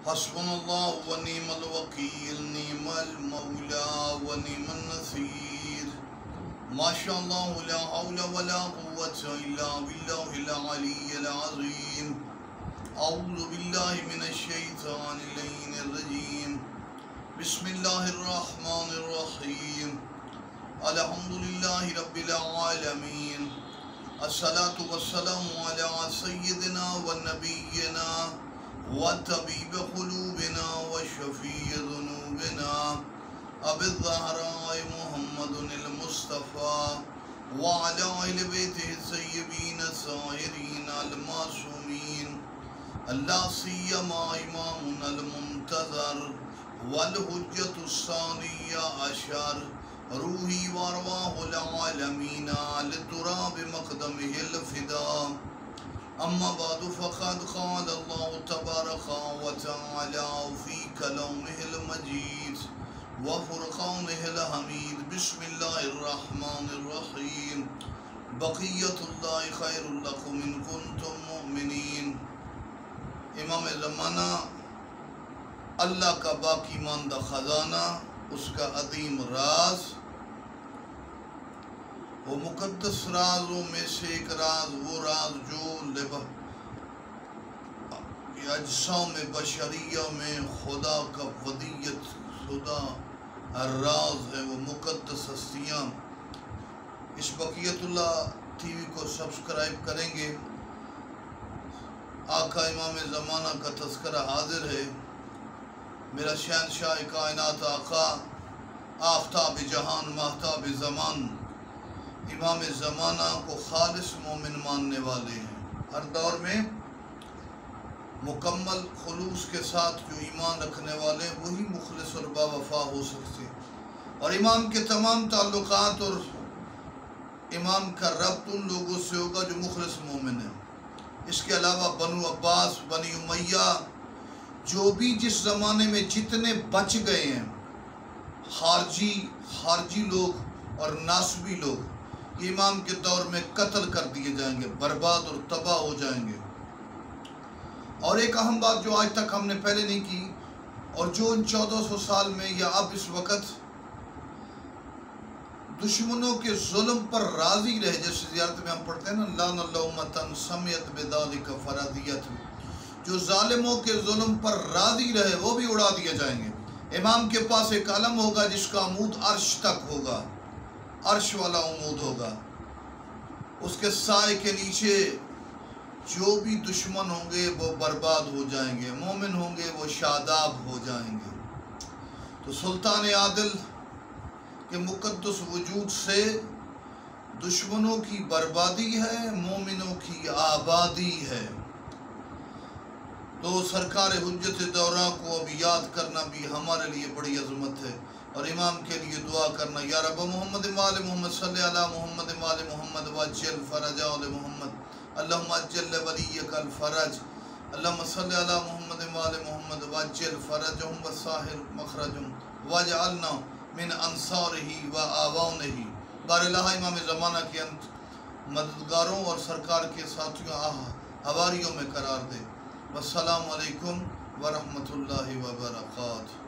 حسبنا اللہ و نعم الوکیل، نعم المولا و نعم النصیر، ماشاء اللہ لا حول ولا قوة الا باللہ العلی العظیم۔ اعوذ باللہ من الشیطان اللعین الرجیم، بسم اللہ الرحمن الرحیم، الحمدللہ رب العالمین، الصلاة والسلام علی سیدنا و نبینا وطبیب قلوبنا وشفیع ذنوبنا ابی الزہراء محمد المصطفى وعلی اہل بیتہ الطیبین الطاہرین المعصومین، اللہ سیما امامنا المنتظر والحجۃ الثانیہ عشر، روحی وارواح العالمین لتراب مقدمہ الفداء، اما بعد فقد قال اللہ تبارک وتعالی فی کلامہ المجید وفرقانہ الحمید، بسم اللہ الرحمن الرحیم، بقیت اللہ خیر لکم ان کنتم مؤمنین۔ امام زمانہ اللہ کا باقی ماندہ خزانہ، اس کا عظیم راز، وہ مقدس رازوں میں سے ایک راز، وہ راز جو اجسام بشریہ میں خدا کا ودیت شدہ راز ہے، وہ مقدس ہستیاں۔ اس بقیت اللہ ٹی وی کو سبسکرائب کریں گے۔ آقا امام زمانہ کا تذکرہ حاضر ہے۔ میرا شہنشاہ کائنات آقا، آفتاب جہان ماہتاب زمان، امام زمانہ کو خالص مومن ماننے والے ہیں۔ ہر دور میں مکمل خلوص کے ساتھ جو ایمان رکھنے والے ہیں وہی مخلص اور باوفا ہو سکتے، اور امام کے تمام تعلقات اور امام کا ربط ان لوگوں سے ہوگا جو مخلص مومن ہیں۔ اس کے علاوہ بنو عباس، بنی امیہ، جو بھی جس زمانے میں جتنے بچ گئے ہیں، خارجی لوگ اور ناسبی لوگ، یہ امام کے دور میں قتل کر دیے جائیں گے، برباد اور تباہ ہو جائیں گے۔ اور ایک اہم بات جو آج تک ہم نے پہلے نہیں کی، اور جو ان 1400 سال میں یا اب اس وقت دشمنوں کے ظلم پر راضی رہے، جیسے زیارت میں ہم پڑھتے ہیں نا، لعن اللہ امۃ سمعت بذلک فرضیۃ، جو ظالموں کے ظلم پر راضی رہے وہ بھی اڑا دیے جائیں گے۔ امام کے پاس ایک علم ہوگا جس کا عمود عرش تک ہوگا، عرش والا عمود ہوگا، اس کے سائے کے نیچے جو بھی دشمن ہوں گے وہ برباد ہو جائیں گے، مومن ہوں گے وہ شاداب ہو جائیں گے۔ تو سلطان عادل کے مقدس وجود سے دشمنوں کی بربادی ہے، مومنوں کی آبادی ہے۔ تو سرکار حجت دورہ کو اب یاد کرنا بھی ہمارے لیے بڑی عظمت ہے، اور امام کے لیے دعا کرنا، یا رب محمد وآل محمد صلی علی محمد وآل محمد وعجل فرج آل محمد، اللہم عجل ولیک الفرج، اللہم صلی علی محمد وآل محمد وعجل فرجہم وساہر مخرجہم واجعلنا من انصارہ و آوانہ۔ بار الہ امام زمانہ کے مددگاروں اور سرکار کے ساتھیوں حواریوں میں قرار دے۔ والسلام علیکم ورحمۃ اللہ وبرکاتہ۔